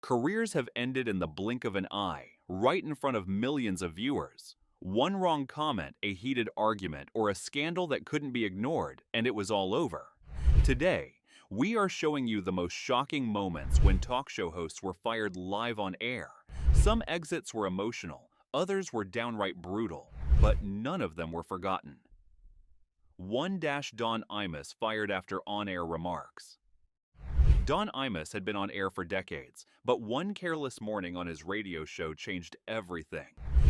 Careers have ended in the blink of an eye, right in front of millions of viewers. One wrong comment, a heated argument, or a scandal that couldn't be ignored, and it was all over. Today, we are showing you the most shocking moments when talk show hosts were fired live on air. Some exits were emotional, others were downright brutal, but none of them were forgotten. 1-Don Imus fired after on-air remarks. Don Imus had been on air for decades, but one careless morning on his radio show changed everything.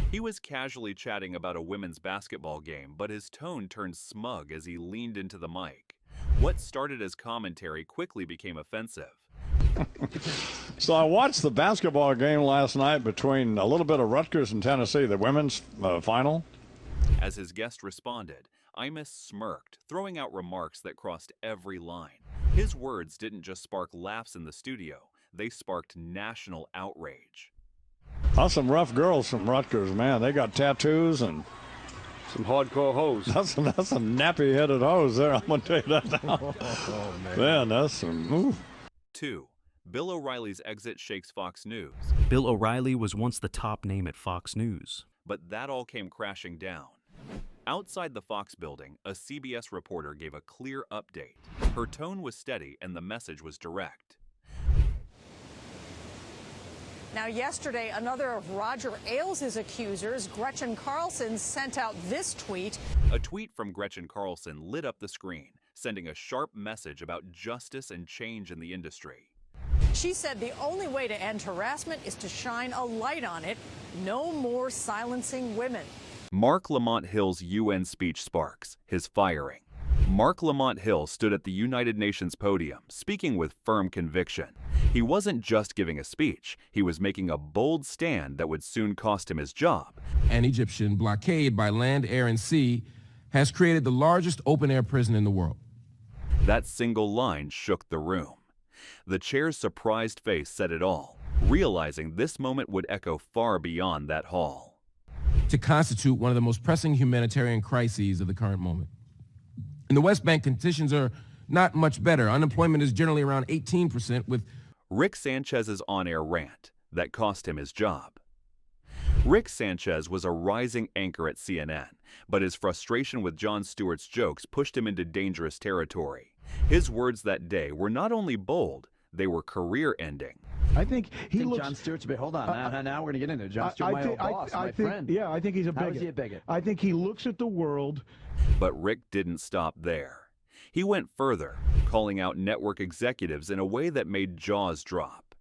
He was casually chatting about a women's basketball game, but his tone turned smug as he leaned into the mic. What started as commentary quickly became offensive. So I watched the basketball game last night between a little bit of Rutgers and Tennessee, the women's final. As his guest responded, Imus smirked, throwing out remarks that crossed every line. His words didn't just spark laughs in the studio, they sparked national outrage. That's some rough girls from Rutgers, man. They got tattoos and some hardcore hoes. That's some nappy-headed hoes there, I'm going to tell you that now. Oh, man, that's some... Ooh. 2. Bill O'Reilly's exit shakes Fox News. Bill O'Reilly was once the top name at Fox News. But that all came crashing down. Outside the Fox building, a CBS reporter gave a clear update. Her tone was steady and the message was direct. Now, yesterday, another of Roger Ailes' accusers, Gretchen Carlson, sent out this tweet. A tweet from Gretchen Carlson lit up the screen, sending a sharp message about justice and change in the industry. She said the only way to end harassment is to shine a light on it. No more silencing women. Mark Lamont Hill's UN speech sparks his firing. Mark Lamont Hill stood at the United Nations podium, speaking with firm conviction. He wasn't just giving a speech, he was making a bold stand that would soon cost him his job. An Egyptian blockade by land, air, and sea has created the largest open-air prison in the world. That single line shook the room. The chair's surprised face said it all, realizing this moment would echo far beyond that hall. To constitute one of the most pressing humanitarian crises of the current moment. In the West Bank, conditions are not much better. Unemployment is generally around 18% with... Rick Sanchez's on-air rant that cost him his job. Rick Sanchez was a rising anchor at CNN, but his frustration with Jon Stewart's jokes pushed him into dangerous territory. His words that day were not only bold, they were career-ending. I think he looks... Jon Stewart's a bit... Hold on, now we're going to get into it. Jon Stewart, my old boss, my friend. Yeah, I think he's a bigot. How is he a bigot? I think he looks at the world... But Rick didn't stop there. He went further, calling out network executives in a way that made jaws drop.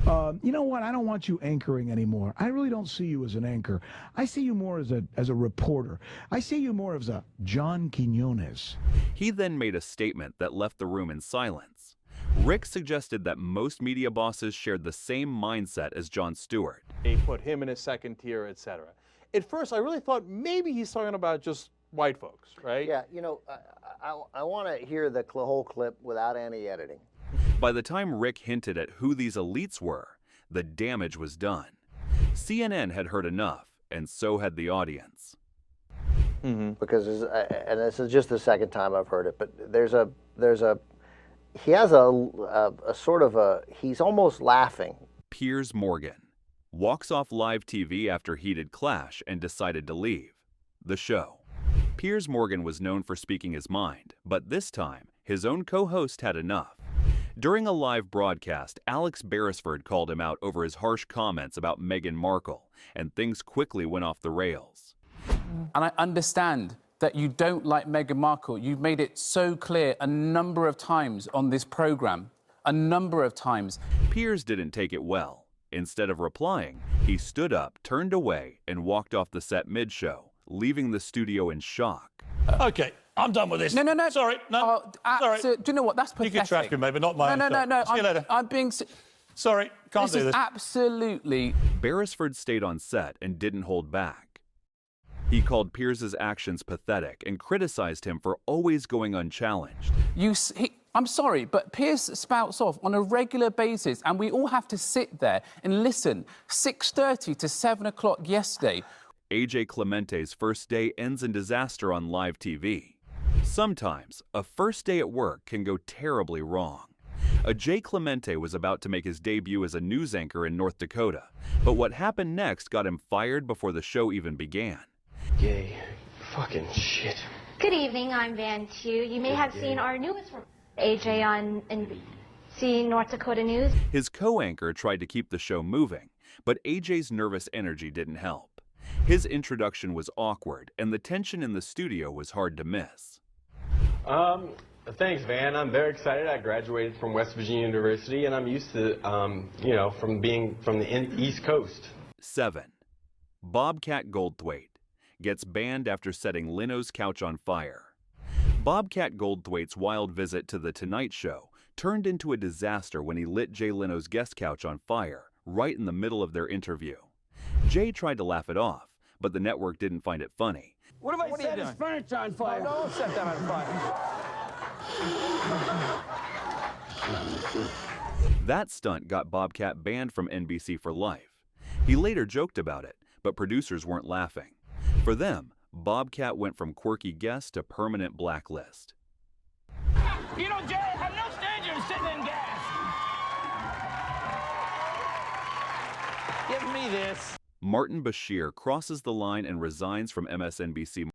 You know what? I don't want you anchoring anymore. I really don't see you as an anchor. I see you more as a reporter. I see you more as a John Quinones. He then made a statement that left the room in silence. Rick suggested that most media bosses shared the same mindset as Jon Stewart. They put him in a second tier, etc. At first, I really thought maybe he's talking about just white folks, right? Yeah, you know, I want to hear the whole clip without any editing. By the time Rick hinted at who these elites were, the damage was done. CNN had heard enough, and so had the audience. Because, and this is just the second time I've heard it, but he has a sort of a, he's almost laughing. Piers Morgan walks off live TV after heated clash and decided to leave the show. Piers Morgan was known for speaking his mind, but this time, his own co-host had enough. During a live broadcast, Alex Beresford called him out over his harsh comments about Meghan Markle, and things quickly went off the rails. And I understand that you don't like Meghan Markle. You've made it so clear a number of times on this program. A number of times. Piers didn't take it well. Instead of replying, he stood up, turned away, and walked off the set mid-show, leaving the studio in shock. Okay, I'm done with this. No. Sorry, no. Sorry. Do you know what? That's pathetic. You can trash me, maybe not mine. No. See you later. I'm being... Sorry, can't do this. This is absolutely... Beresford stayed on set and didn't hold back. He called Piers's actions pathetic and criticized him for always going unchallenged. I'm sorry, but Piers spouts off on a regular basis, and we all have to sit there and listen. 6:30 to 7 o'clock yesterday. AJ Clemente's first day ends in disaster on live TV. Sometimes, a first day at work can go terribly wrong. A Jay Clemente was about to make his debut as a news anchor in North Dakota, but what happened next got him fired before the show even began. Gay fucking shit. Good evening, I'm Van Tu. You may have seen our newest AJ on NBC North Dakota News. His co-anchor tried to keep the show moving, but AJ's nervous energy didn't help. His introduction was awkward, and the tension in the studio was hard to miss. Thanks, Van. I'm very excited. I graduated from West Virginia University, and I'm used to, from being from the East Coast. 7. Bobcat Goldthwait gets banned after setting Lino's couch on fire. Bobcat Goldthwait's wild visit to The Tonight Show turned into a disaster when he lit Jay Leno's guest couch on fire right in the middle of their interview. Jay tried to laugh it off, but the network didn't find it funny. What if I set his furniture on fire? No, don't set that on fire. That stunt got Bobcat banned from NBC for life. He later joked about it, but producers weren't laughing. For them, Bobcat went from quirky guest to permanent blacklist. You know, Jay, I'm no stranger to sitting in gas. Give me this. Martin Bashir crosses the line and resigns from MSNBC.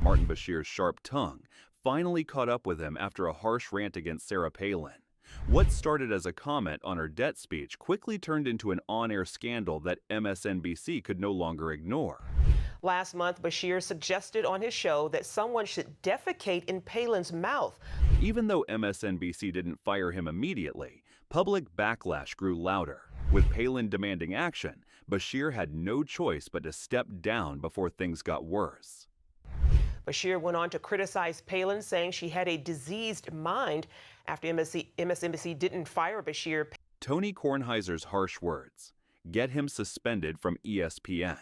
Martin Bashir's sharp tongue finally caught up with him after a harsh rant against Sarah Palin. What started as a comment on her debt speech quickly turned into an on-air scandal that MSNBC could no longer ignore. Last month, Bashir suggested on his show that someone should defecate in Palin's mouth. Even though MSNBC didn't fire him immediately, public backlash grew louder. With Palin demanding action, Bashir had no choice but to step down before things got worse. Bashir went on to criticize Palin, saying she had a diseased mind after MSNBC didn't fire Bashir. Tony Kornheiser's harsh words get him suspended from ESPN.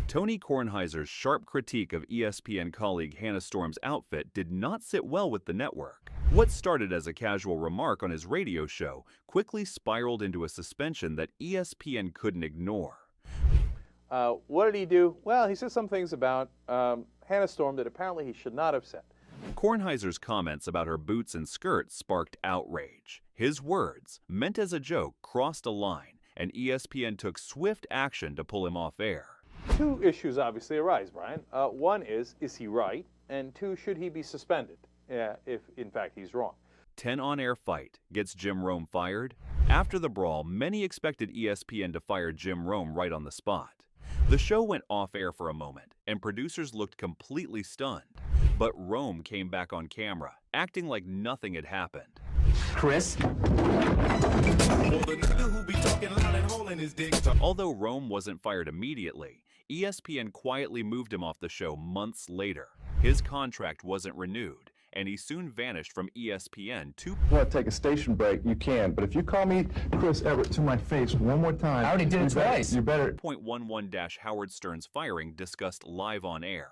Tony Kornheiser's sharp critique of ESPN colleague Hannah Storm's outfit did not sit well with the network. What started as a casual remark on his radio show quickly spiraled into a suspension that ESPN couldn't ignore. What did he do? Well, he said some things about Hannah Storm that apparently he should not have said. Kornheiser's comments about her boots and skirts sparked outrage. His words, meant as a joke, crossed a line, and ESPN took swift action to pull him off air. Two issues obviously arise, Brian. One is he right? And two, should he be suspended if, in fact, he's wrong? 10 on-air fight gets Jim Rome fired. After the brawl, many expected ESPN to fire Jim Rome right on the spot. The show went off-air for a moment, and producers looked completely stunned. But Rome came back on camera, acting like nothing had happened. Chris? Although Rome wasn't fired immediately, ESPN quietly moved him off the show months later. His contract wasn't renewed, and he soon vanished from ESPN. If you want to take a station break, you can. But if you call me Chris Everett to my face one more time, I already did it twice. You better. 11- Howard Stern's firing discussed live on air.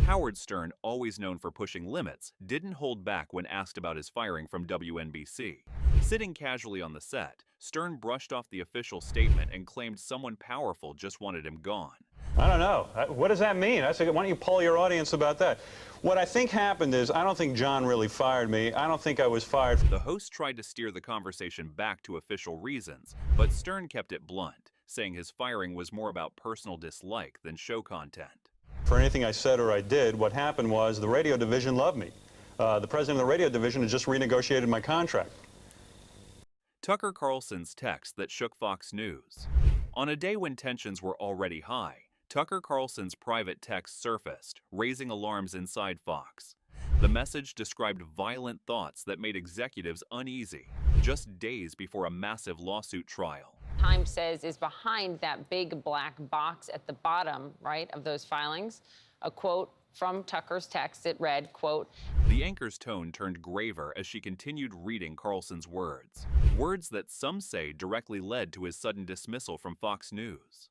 Howard Stern, always known for pushing limits, didn't hold back when asked about his firing from WNBC. Sitting casually on the set, Stern brushed off the official statement and claimed someone powerful just wanted him gone. I don't know. What does that mean? I said, why don't you poll your audience about that? What I think happened is, I don't think John really fired me. I don't think I was fired. The host tried to steer the conversation back to official reasons, but Stern kept it blunt, saying his firing was more about personal dislike than show content. For anything I said or I did, what happened was the radio division loved me. The president of the radio division had just renegotiated my contract. Tucker Carlson's text that shook Fox News. On a day when tensions were already high, Tucker Carlson's private text surfaced, raising alarms inside Fox. The message described violent thoughts that made executives uneasy, just days before a massive lawsuit trial. Time says is behind that big black box at the bottom, right, of those filings. A quote from Tucker's text, it read, quote, The anchor's tone turned graver as she continued reading Carlson's words. Words that some say directly led to his sudden dismissal from Fox News.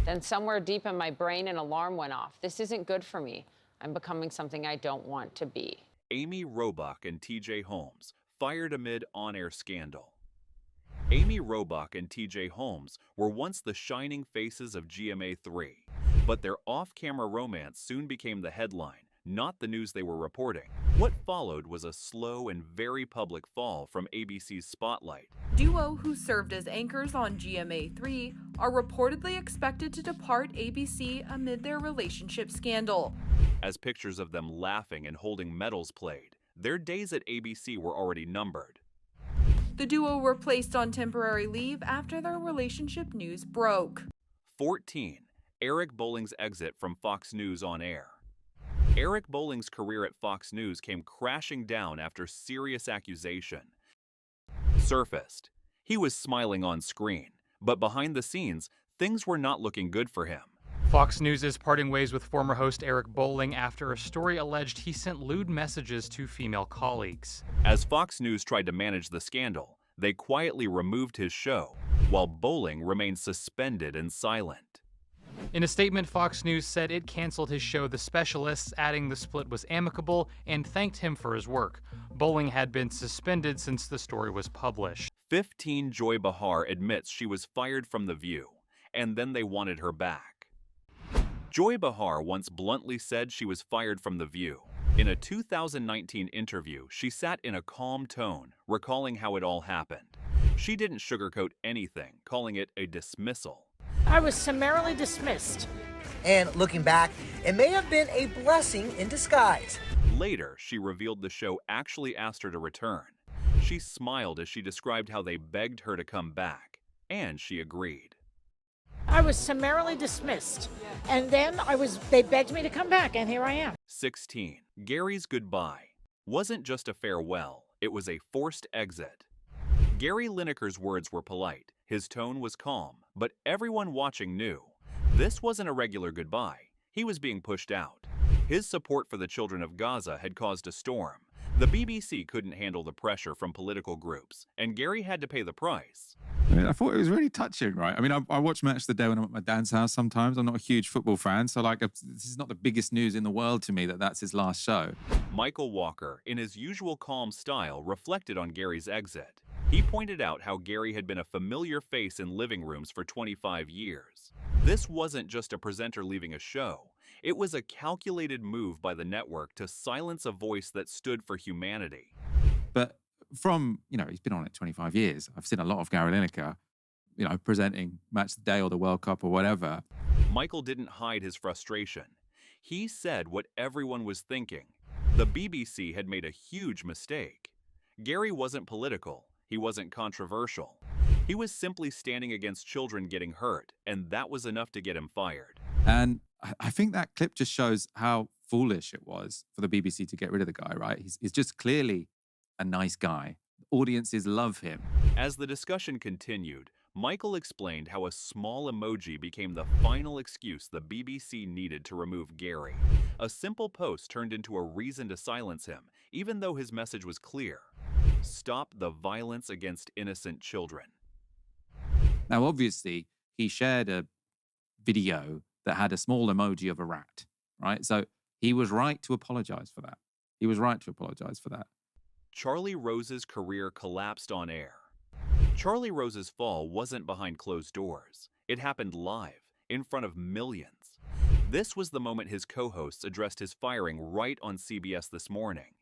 Then somewhere deep in my brain, an alarm went off. This isn't good for me. I'm becoming something I don't want to be. Amy Robach and TJ Holmes fired amid on-air scandal. Amy Robach and TJ Holmes were once the shining faces of GMA3, but their off-camera romance soon became the headline, not the news they were reporting. What followed was a slow and very public fall from ABC's spotlight. Duo who served as anchors on GMA3 are reportedly expected to depart ABC amid their relationship scandal. As pictures of them laughing and holding medals played, their days at ABC were already numbered. The duo were placed on temporary leave after their relationship news broke. 14. Eric Bolling's exit from Fox News on air. Eric Bolling's career at Fox News came crashing down after serious accusation surfaced. He was smiling on screen, but behind the scenes, things were not looking good for him. Fox News is parting ways with former host Eric Bolling after a story alleged he sent lewd messages to female colleagues. As Fox News tried to manage the scandal, they quietly removed his show, while Bolling remained suspended and silent. In a statement, Fox News said it canceled his show The Specialists, adding the split was amicable and thanked him for his work. Bolling had been suspended since the story was published. 15. Joy Behar admits she was fired from The View, and then they wanted her back. Joy Behar once bluntly said she was fired from The View. In a 2019 interview, she sat in a calm tone, recalling how it all happened. She didn't sugarcoat anything, calling it a dismissal. I was summarily dismissed. And looking back, it may have been a blessing in disguise. Later, she revealed the show actually asked her to return. She smiled as she described how they begged her to come back, and she agreed. I was summarily dismissed, and then they begged me to come back, and here I am. 16. Gary's goodbye wasn't just a farewell, it was a forced exit. Gary Lineker's words were polite, his tone was calm, but everyone watching knew this wasn't a regular goodbye. He was being pushed out. His support for the children of Gaza had caused a storm. The BBC couldn't handle the pressure from political groups, and Gary had to pay the price. I mean, I thought it was really touching, right? I mean, I watch Match of the Day when I'm at my dad's house sometimes. I'm not a huge football fan, so this is not the biggest news in the world to me that that's his last show. Michael Walker, in his usual calm style, reflected on Gary's exit. He pointed out how Gary had been a familiar face in living rooms for 25 years. This wasn't just a presenter leaving a show. It was a calculated move by the network to silence a voice that stood for humanity. But from, he's been on it 25 years. I've seen a lot of Gary Lineker, presenting Match of the Day or the World Cup or whatever. Michael didn't hide his frustration. He said what everyone was thinking. The BBC had made a huge mistake. Gary wasn't political. He wasn't controversial. He was simply standing against children getting hurt, and that was enough to get him fired. And I think that clip just shows how foolish it was for the BBC to get rid of the guy, right? He's just clearly a nice guy. Audiences love him. As the discussion continued, Michael explained how a small emoji became the final excuse the BBC needed to remove Gary. A simple post turned into a reason to silence him, even though his message was clear. Stop the violence against innocent children. Now, obviously, he shared a video that had a small emoji of a rat, right? So he was right to apologize for that. He was right to apologize for that. Charlie Rose's career collapsed on air. Charlie Rose's fall wasn't behind closed doors. It happened live, in front of millions. This was the moment his co-hosts addressed his firing right on CBS This Morning.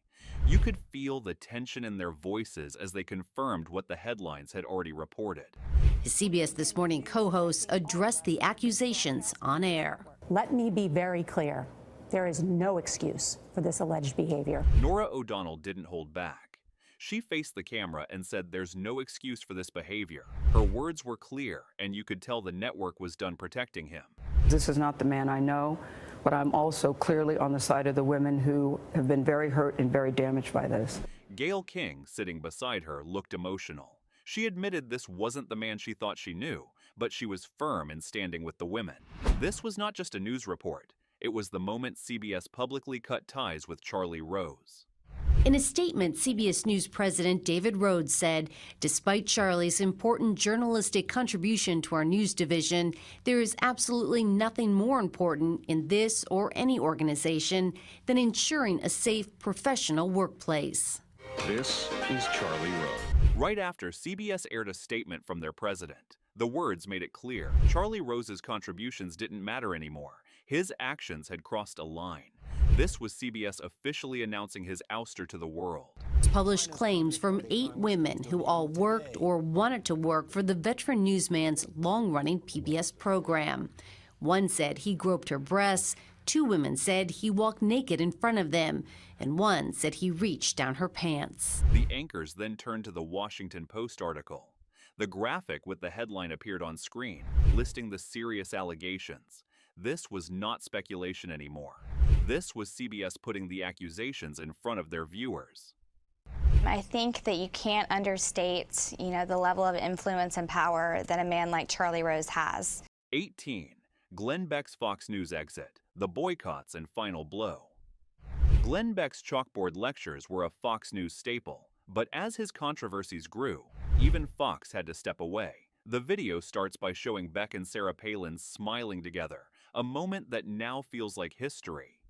You could feel the tension in their voices as they confirmed what the headlines had already reported. His CBS This Morning co-hosts addressed the accusations on air. Let me be very clear. There is no excuse for this alleged behavior. Norah O'Donnell didn't hold back. She faced the camera and said there's no excuse for this behavior. Her words were clear, and you could tell the network was done protecting him. This is not the man I know, but I'm also clearly on the side of the women who have been very hurt and very damaged by this. Gayle King, sitting beside her, looked emotional. She admitted this wasn't the man she thought she knew, but she was firm in standing with the women. This was not just a news report. It was the moment CBS publicly cut ties with Charlie Rose. In a statement, CBS News President David Rhodes said, despite Charlie's important journalistic contribution to our news division, there is absolutely nothing more important in this or any organization than ensuring a safe, professional workplace. This is Charlie Rose. Right after CBS aired a statement from their president, the words made it clear Charlie Rose's contributions didn't matter anymore. His actions had crossed a line. This was CBS officially announcing his ouster to the world. Published claims from 8 women who all worked or wanted to work for the veteran newsman's long-running PBS program. One said he groped her breasts, 2 women said he walked naked in front of them, and one said he reached down her pants. The anchors then turned to the Washington Post article. The graphic with the headline appeared on screen, listing the serious allegations. This was not speculation anymore. This was CBS putting the accusations in front of their viewers. I think that you can't understate, the level of influence and power that a man like Charlie Rose has. 18. Glenn Beck's Fox News exit, the boycotts and final blow. Glenn Beck's chalkboard lectures were a Fox News staple, but as his controversies grew, even Fox had to step away. The video starts by showing Beck and Sarah Palin smiling together, a moment that now feels like history.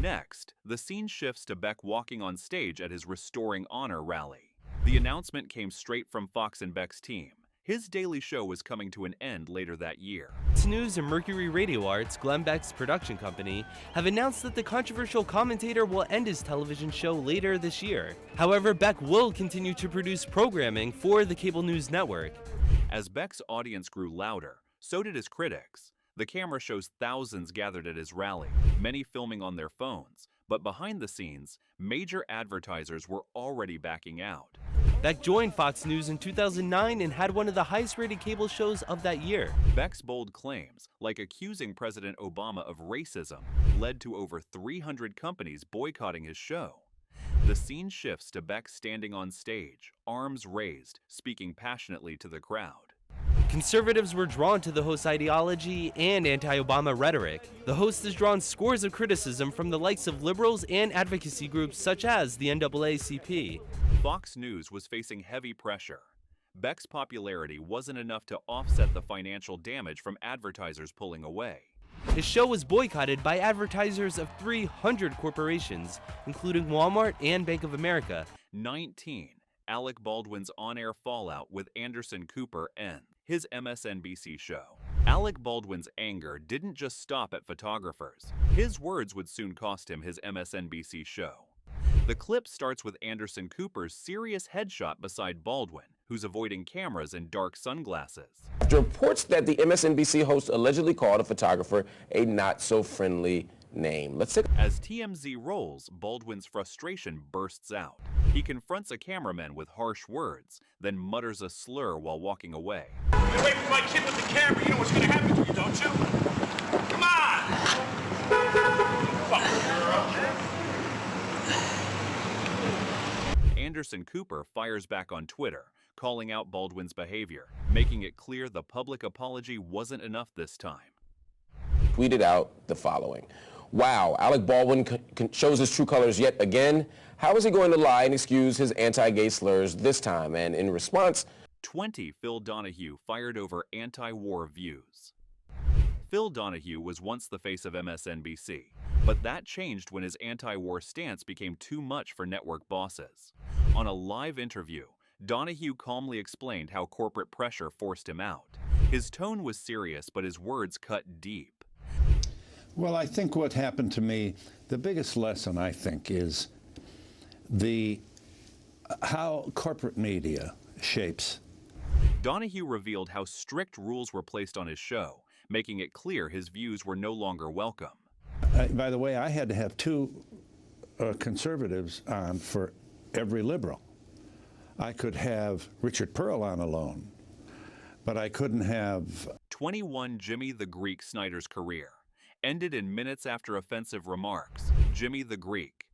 Next, the scene shifts to Beck walking on stage at his Restoring Honor rally. The announcement came straight from Fox and Beck's team. His daily show was coming to an end later that year. Fox News and Mercury Radio Arts, Glenn Beck's production company, have announced that the controversial commentator will end his television show later this year. However, Beck will continue to produce programming for the cable news network. As Beck's audience grew louder, so did his critics. The camera shows thousands gathered at his rally, many filming on their phones. But behind the scenes, major advertisers were already backing out. Beck joined Fox News in 2009 and had one of the highest-rated cable shows of that year. Beck's bold claims, like accusing President Obama of racism, led to over 300 companies boycotting his show. The scene shifts to Beck standing on stage, arms raised, speaking passionately to the crowd. Conservatives were drawn to the host's ideology and anti-Obama rhetoric. The host has drawn scores of criticism from the likes of liberals and advocacy groups such as the NAACP. Fox News was facing heavy pressure. Beck's popularity wasn't enough to offset the financial damage from advertisers pulling away. His show was boycotted by advertisers of 300 corporations, including Walmart and Bank of America. 19. Alec Baldwin's on-air fallout with Anderson Cooper ends. His MSNBC show. Alec Baldwin's anger didn't just stop at photographers. His words would soon cost him his MSNBC show. The clip starts with Anderson Cooper's serious headshot beside Baldwin, who's avoiding cameras in dark sunglasses. After reports that the MSNBC host allegedly called a photographer a not-so-friendly name. As TMZ rolls, Baldwin's frustration bursts out. He confronts a cameraman with harsh words, then mutters a slur while walking away. Get away from my kid with the camera. You know what's going to happen to you, don't you? Come on! Anderson Cooper fires back on Twitter, calling out Baldwin's behavior, making it clear the public apology wasn't enough this time. Tweeted out the following. Wow, Alec Baldwin shows his true colors yet again. How is he going to lie and excuse his anti-gay slurs this time? And in response, 20 Phil Donahue fired over anti-war views. Phil Donahue was once the face of MSNBC, but that changed when his anti-war stance became too much for network bosses. On a live interview, Donahue calmly explained how corporate pressure forced him out. His tone was serious, but his words cut deep. Well, I think what happened to me, the biggest lesson, I think, is how corporate media shapes. Donahue revealed how strict rules were placed on his show, making it clear his views were no longer welcome. By the way, I had to have 2 conservatives on for every liberal. I could have Richard Pearl on alone, but I couldn't have... 21 Jimmy the Greek Snyder's career ended in minutes after offensive remarks. Jimmy the Greek.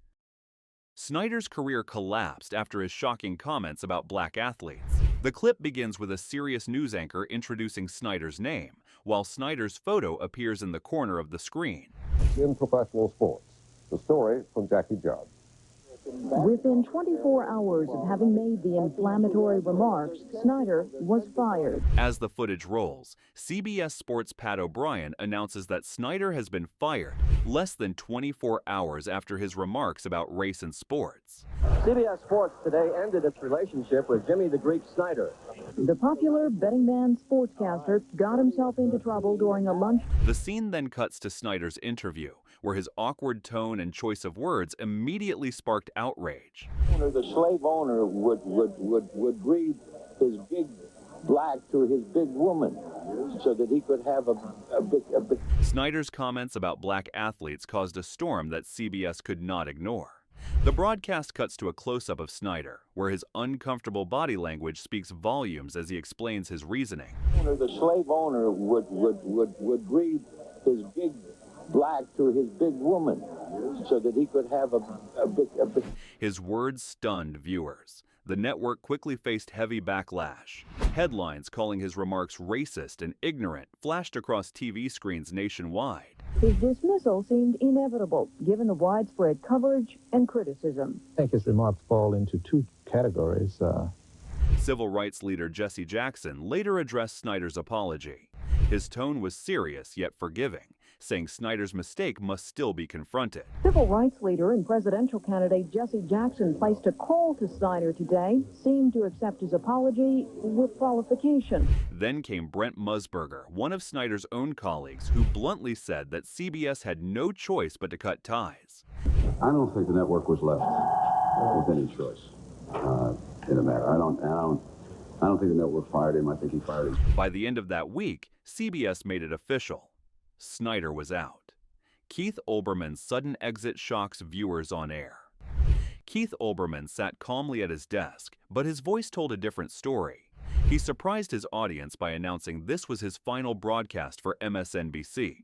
Snyder's career collapsed after his shocking comments about black athletes. The clip begins with a serious news anchor introducing Snyder's name, while Snyder's photo appears in the corner of the screen. In professional sports, the story from Jackie Judd. Within 24 hours of having made the inflammatory remarks, Snyder was fired. As the footage rolls, CBS Sports' Pat O'Brien announces that Snyder has been fired less than 24 hours after his remarks about race and sports. CBS Sports today ended its relationship with Jimmy the Greek Snyder. The popular betting man sportscaster got himself into trouble during a lunch. The scene then cuts to Snyder's interview, where his awkward tone and choice of words immediately sparked outrage. The slave owner would breed his big black to his big woman so that he could have a big... Snyder's comments about black athletes caused a storm that CBS could not ignore. The broadcast cuts to a close-up of Snyder, where his uncomfortable body language speaks volumes as he explains his reasoning. The slave owner would breed his big black to his big woman so that he could have a big... His words stunned viewers. The network quickly faced heavy backlash. Headlines calling his remarks racist and ignorant flashed across TV screens nationwide. His dismissal seemed inevitable, given the widespread coverage and criticism. I think his remarks fall into two categories. Civil rights leader Jesse Jackson later addressed Snyder's apology. His tone was serious yet forgiving, saying Snyder's mistake must still be confronted. Civil rights leader and presidential candidate Jesse Jackson placed a call to Snyder today, seemed to accept his apology with qualification. Then came Brent Musburger, one of Snyder's own colleagues, who bluntly said that CBS had no choice but to cut ties. I don't think the network was left with any choice in the matter. I don't think the network fired him. I think he fired him. By the end of that week, CBS made it official. Snyder was out. Keith Olberman's sudden exit shocks viewers on air. Keith Olberman sat calmly at his desk, but his voice told a different story. He surprised his audience by announcing this was his final broadcast for MSNBC.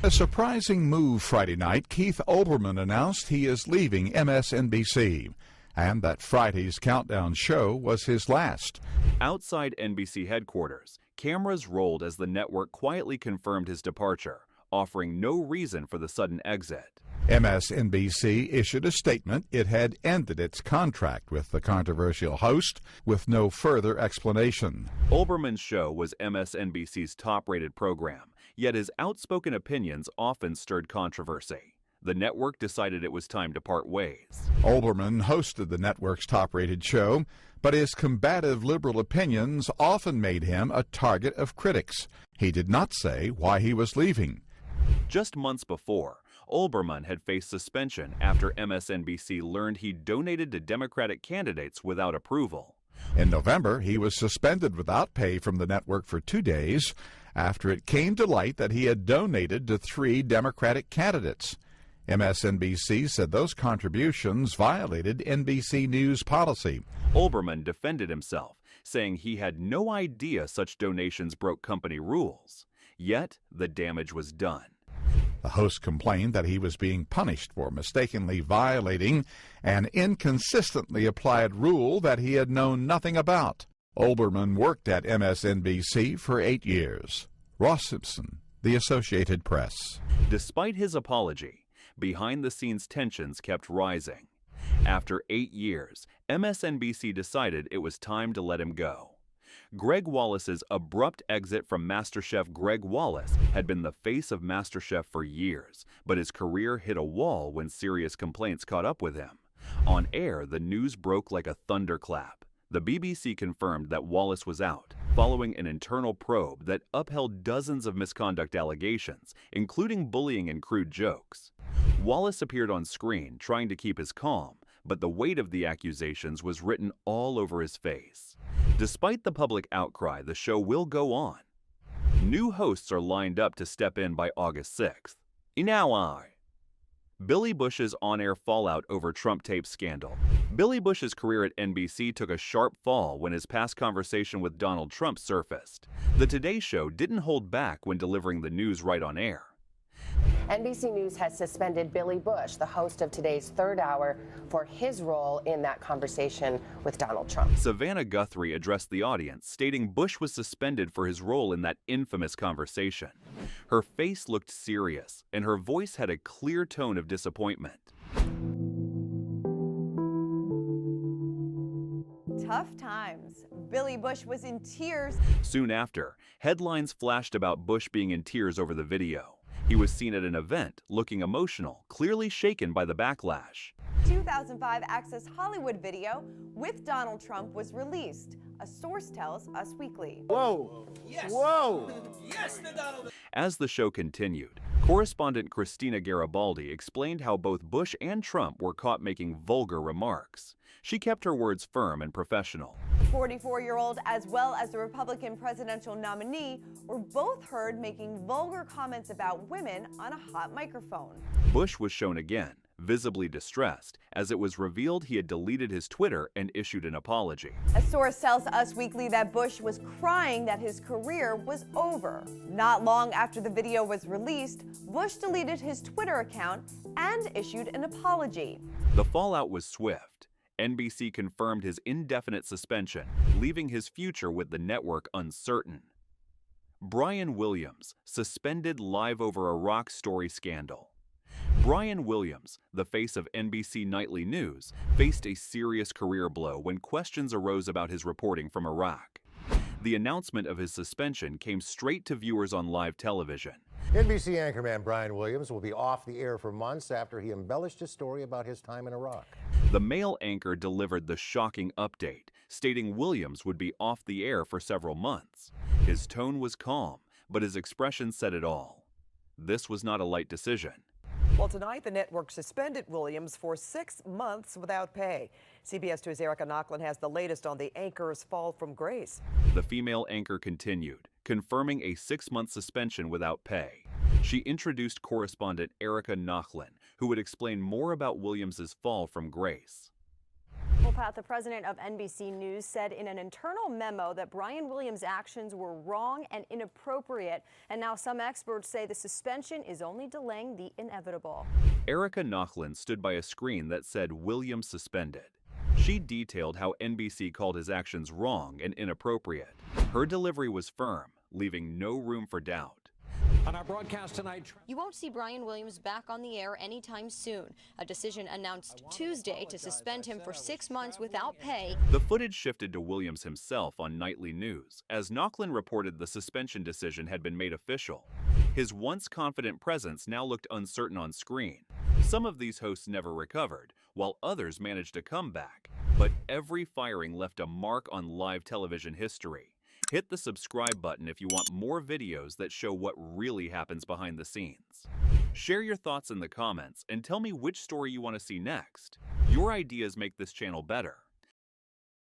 A surprising move Friday night, Keith Olberman announced he is leaving MSNBC, and that Friday's countdown show was his last. Outside NBC headquarters, cameras rolled as the network quietly confirmed his departure, offering no reason for the sudden exit. MSNBC issued a statement it had ended its contract with the controversial host with no further explanation. Olberman's show was MSNBC's top-rated program, yet his outspoken opinions often stirred controversy. The network decided it was time to part ways. Olberman hosted the network's top-rated show, but his combative liberal opinions often made him a target of critics. He did not say why he was leaving. Just months before, Olberman had faced suspension after MSNBC learned he donated to Democratic candidates without approval. In November, he was suspended without pay from the network for 2 days after it came to light that he had donated to 3 Democratic candidates. MSNBC said those contributions violated NBC News policy. Olberman defended himself, saying he had no idea such donations broke company rules. Yet, the damage was done. The host complained that he was being punished for mistakenly violating an inconsistently applied rule that he had known nothing about. Olberman worked at MSNBC for 8 years. Ross Simpson, The Associated Press. Despite his apology, behind-the-scenes tensions kept rising. After 8 years, MSNBC decided it was time to let him go. Greg Wallace's abrupt exit from MasterChef. Greg Wallace had been the face of MasterChef for years, but his career hit a wall when serious complaints caught up with him. On air, the news broke like a thunderclap. The BBC confirmed that Wallace was out, following an internal probe that upheld dozens of misconduct allegations, including bullying and crude jokes. Wallace appeared on screen trying to keep his calm, but the weight of the accusations was written all over his face. Despite the public outcry, the show will go on. New hosts are lined up to step in by August 6th. Billy Bush's on-air fallout over Trump tape scandal. Billy Bush's career at NBC took a sharp fall when his past conversation with Donald Trump surfaced. The Today Show didn't hold back when delivering the news right on air. NBC News has suspended Billy Bush, the host of today's Third Hour, for his role in that conversation with Donald Trump. Savannah Guthrie addressed the audience, stating Bush was suspended for his role in that infamous conversation. Her face looked serious, and her voice had a clear tone of disappointment. tough times. Billy Bush was in tears. Soon after, headlines flashed about Bush being in tears over the video. He was seen at an event, looking emotional, clearly shaken by the backlash. 2005 Access Hollywood video with Donald Trump was released. A source tells Us Weekly. Whoa! Yes! Whoa! Yes, the Donald. As the show continued, correspondent Christina Garibaldi explained how both Bush and Trump were caught making vulgar remarks. She kept her words firm and professional. The 44-year-old, as well as the Republican presidential nominee, were both heard making vulgar comments about women on a hot microphone. Bush was shown again, visibly distressed, as it was revealed he had deleted his Twitter and issued an apology. A source tells Us Weekly that Bush was crying that his career was over. Not long after the video was released, Bush deleted his Twitter account and issued an apology. The fallout was swift. NBC confirmed his indefinite suspension, leaving his future with the network uncertain. Brian Williams, suspended live over Iraq story scandal. Brian Williams, the face of NBC Nightly News, faced a serious career blow when questions arose about his reporting from Iraq. The announcement of his suspension came straight to viewers on live television. NBC anchorman Brian Williams will be off the air for months after he embellished his story about his time in Iraq. The male anchor delivered the shocking update, stating Williams would be off the air for several months. His tone was calm, but his expression said it all. This was not a light decision. Well, tonight the network suspended Williams for 6 months without pay. CBS 2's Erica Nochlin has the latest on the anchor's fall from grace. The female anchor continued, confirming a 6-month suspension without pay. She introduced correspondent Erica Nochlin, who would explain more about Williams's fall from grace. Well, Pat, the president of NBC News said in an internal memo that Brian Williams' actions were wrong and inappropriate. And now some experts say the suspension is only delaying the inevitable. Erica Nochlin stood by a screen that said Williams suspended. She detailed how NBC called his actions wrong and inappropriate. Her delivery was firm, leaving no room for doubt. On our broadcast tonight, you won't see Brian Williams back on the air anytime soon. A decision announced Tuesday to suspend him for 6 months without pay. The footage shifted to Williams himself on Nightly News, as Nochlin reported the suspension decision had been made official. His once confident presence now looked uncertain on screen. Some of these hosts never recovered, while others managed to come back. But every firing left a mark on live television history. Hit the subscribe button if you want more videos that show what really happens behind the scenes. Share your thoughts in the comments and tell me which story you want to see next. Your ideas make this channel better.